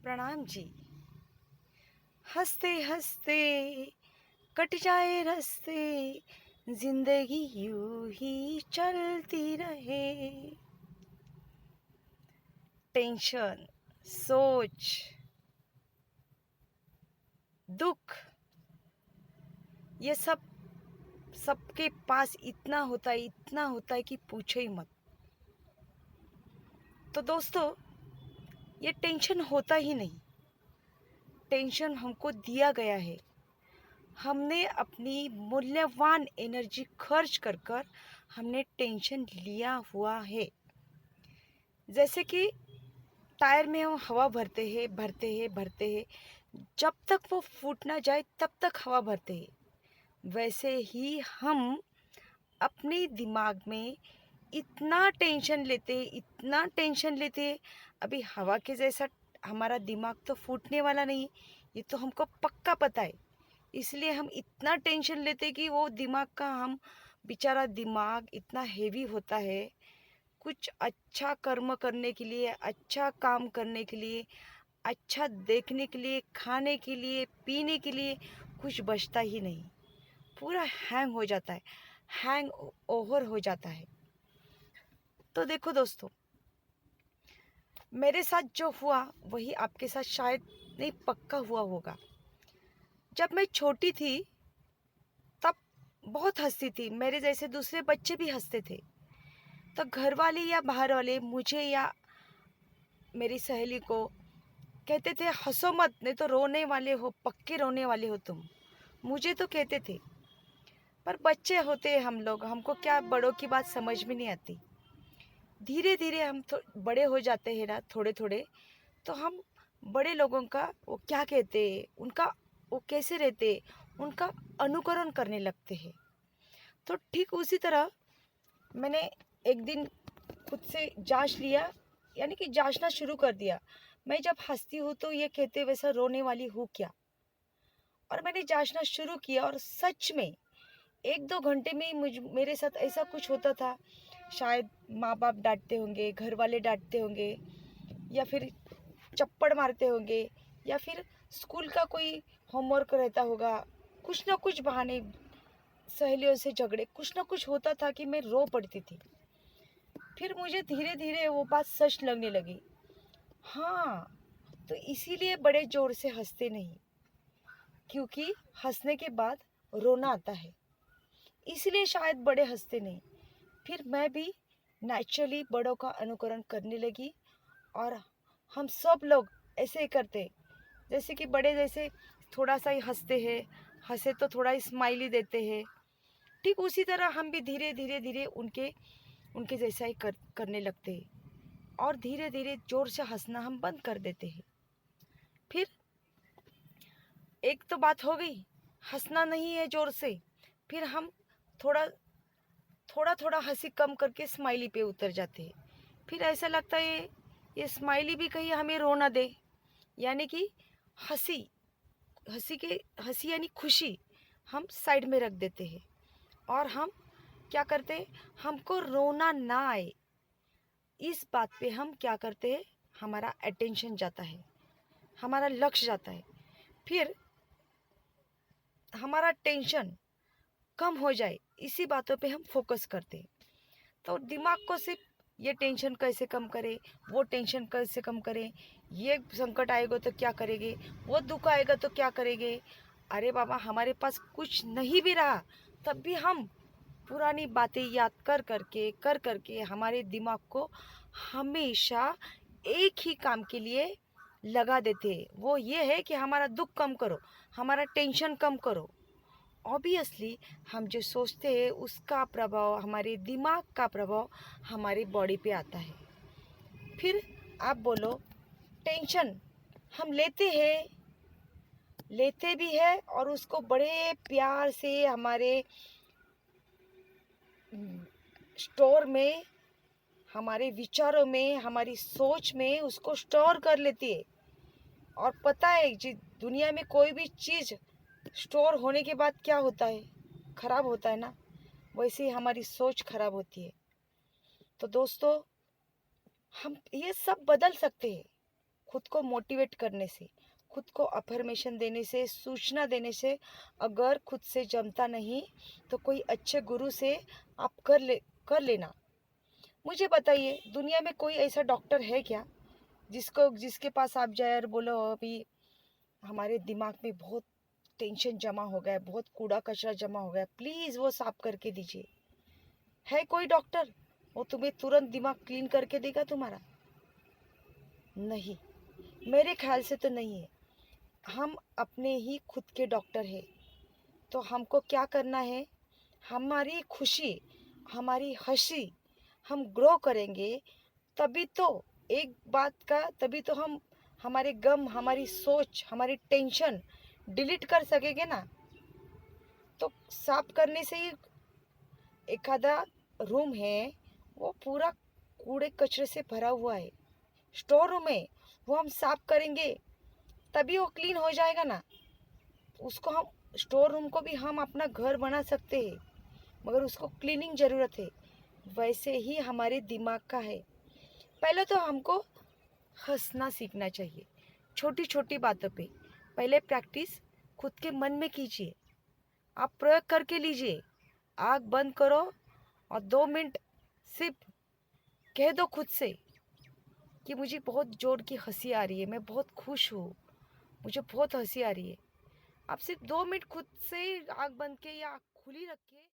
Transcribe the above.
प्रणाम जी। हंसते हंसते कट जाए रास्ते, जिंदगी यूं ही चलती रहे। टेंशन, सोच, दुख, ये सब सबके पास इतना होता है कि पूछो ही मत। तो दोस्तों, ये टेंशन होता ही नहीं। टेंशन हमको दिया गया है। हमने अपनी मूल्यवान एनर्जी खर्च कर कर हमने टेंशन लिया हुआ है। जैसे कि टायर में हम हवा भरते हैं, जब तक वो फूट ना जाए तब तक हवा भरते हैं। वैसे ही हम अपने दिमाग में इतना टेंशन लेते हैं। अभी हवा के जैसा हमारा दिमाग तो फूटने वाला नहीं, ये तो हमको पक्का पता है। इसलिए हम इतना टेंशन लेते कि वो दिमाग का हम बेचारा दिमाग इतना हेवी होता है। कुछ अच्छा कर्म करने के लिए, अच्छा काम करने के लिए, अच्छा देखने के लिए, खाने के लिए, पीने के लिए कुछ बचता ही नहीं। पूरा हैंग हो जाता है, हैंग ओवर हो जाता है। तो देखो दोस्तों, मेरे साथ जो हुआ वही आपके साथ शायद नहीं, पक्का हुआ होगा। जब मैं छोटी थी तब बहुत हंसती थी, मेरे जैसे दूसरे बच्चे भी हंसते थे। तो घर वाले या बाहर वाले मुझे या मेरी सहेली को कहते थे, हंसो मत, नहीं तो रोने वाले हो, पक्के रोने वाले हो तुम। मुझे तो कहते थे, पर बच्चे होते हैं हम लोग, हमको क्या बड़ों की बात समझ में नहीं आती। धीरे धीरे हम बड़े हो जाते हैं ना, थोड़े थोड़े, तो हम बड़े लोगों का वो क्या कहते हैं, उनका वो कैसे रहते, उनका अनुकरण करने लगते हैं। तो ठीक उसी तरह मैंने एक दिन खुद से जांच लिया, यानी कि जांचना शुरू कर दिया। मैं जब हंसती हूँ तो ये कहते वैसा रोने वाली हूँ क्या। और मैंने जांचना शुरू किया और सच में 1-2 घंटे में ही मेरे साथ ऐसा कुछ होता था। शायद माँ बाप डांटते होंगे, घर वाले डांटते होंगे, या फिर चप्पड़ मारते होंगे, या फिर स्कूल का कोई होमवर्क रहता होगा, कुछ ना कुछ बहाने, सहेलियों से झगड़े, कुछ ना कुछ होता था कि मैं रो पड़ती थी। फिर मुझे धीरे धीरे वो बात सच लगने लगी। हाँ, तो इसीलिए बड़े जोर से हंसते नहीं, क्योंकि हंसने के बाद रोना आता है, इसलिए शायद बड़े हंसते नहीं। फिर मैं भी नेचुरली बड़ों का अनुकरण करने लगी, और हम सब लोग ऐसे ही करते। जैसे कि बड़े जैसे थोड़ा सा ही हंसते हैं, हंसे तो थोड़ा स्माइली देते हैं, ठीक उसी तरह हम भी धीरे धीरे धीरे उनके उनके जैसा ही करने लगते हैं। और धीरे धीरे जोर से हंसना हम बंद कर देते हैं। फिर एक तो बात हो गई, हंसना नहीं है जोर से। फिर हम थोड़ा थोड़ा थोड़ा हंसी कम करके स्माइली पे उतर जाते हैं। फिर ऐसा लगता है ये स्माइली भी कहीं हमें रो ना दे, यानी कि हंसी हंसी यानी खुशी हम साइड में रख देते हैं। और हम क्या करते हैं, हमको रोना ना आए इस बात पे हम क्या करते हैं, हमारा अटेंशन जाता है, हमारा लक्ष्य जाता है। फिर हमारा टेंशन कम हो जाए इसी बातों पे हम फोकस करते हैं। तो दिमाग को सिर्फ ये टेंशन कैसे कम करें, वो टेंशन कैसे कम करें, ये संकट आएगा तो क्या करेंगे, वो दुख आएगा तो क्या करेंगे। अरे बाबा, हमारे पास कुछ नहीं भी रहा तब भी हम पुरानी बातें याद कर करके हमारे दिमाग को हमेशा एक ही काम के लिए लगा देते हैं। वो ये है कि हमारा दुख कम करो, हमारा टेंशन कम करो। ऑब्वियसली हम जो सोचते हैं उसका प्रभाव, हमारे दिमाग का प्रभाव हमारी बॉडी पे आता है। फिर आप बोलो, टेंशन हम लेते भी है और उसको बड़े प्यार से हमारे स्टोर में, हमारे विचारों में, हमारी सोच में उसको स्टोर कर लेती है। और पता है जी, दुनिया में कोई भी चीज़ स्टोर होने के बाद क्या होता है, खराब होता है ना। वैसे ही हमारी सोच खराब होती है। तो दोस्तों, हम ये सब बदल सकते हैं, खुद को मोटिवेट करने से, खुद को अफर्मेशन देने से, सूचना देने से, अगर खुद से जमता नहीं तो कोई अच्छे गुरु से आप कर लेना। मुझे बताइए, दुनिया में कोई ऐसा डॉक्टर है क्या जिसके पास आप जाए और बोलो अभी हमारे दिमाग में बहुत टेंशन जमा हो गया है, बहुत कूड़ा कचरा जमा हो गया है, प्लीज़ वो साफ करके दीजिए। है कोई डॉक्टर वो तुम्हें तुरंत दिमाग क्लीन करके देगा तुम्हारा? नहीं, मेरे ख्याल से तो नहीं है। हम अपने ही खुद के डॉक्टर हैं। तो हमको क्या करना है, हमारी खुशी, हमारी हंसी हम ग्रो करेंगे, तभी तो एक बात का, तभी तो हम हमारे गम, हमारी सोच, हमारी टेंशन डिलीट कर सकेंगे ना। तो साफ करने से ही, एक आधा रूम है वो पूरा कूड़े कचरे से भरा हुआ है, स्टोर रूम है, वो हम साफ करेंगे तभी वो क्लीन हो जाएगा ना। उसको हम, स्टोर रूम को भी हम अपना घर बना सकते हैं, मगर उसको क्लीनिंग ज़रूरत है। वैसे ही हमारे दिमाग का है। पहले तो हमको हंसना सीखना चाहिए छोटी छोटी बातों पे। पहले प्रैक्टिस खुद के मन में कीजिए, आप प्रयोग करके लीजिए। आँख बंद करो और 2 मिनट सिर्फ कह दो खुद से कि मुझे बहुत जोर की हंसी आ रही है, मैं बहुत खुश हूँ, मुझे बहुत हंसी आ रही है। आप सिर्फ 2 मिनट खुद से आँख बंद के या आँख खुली रख के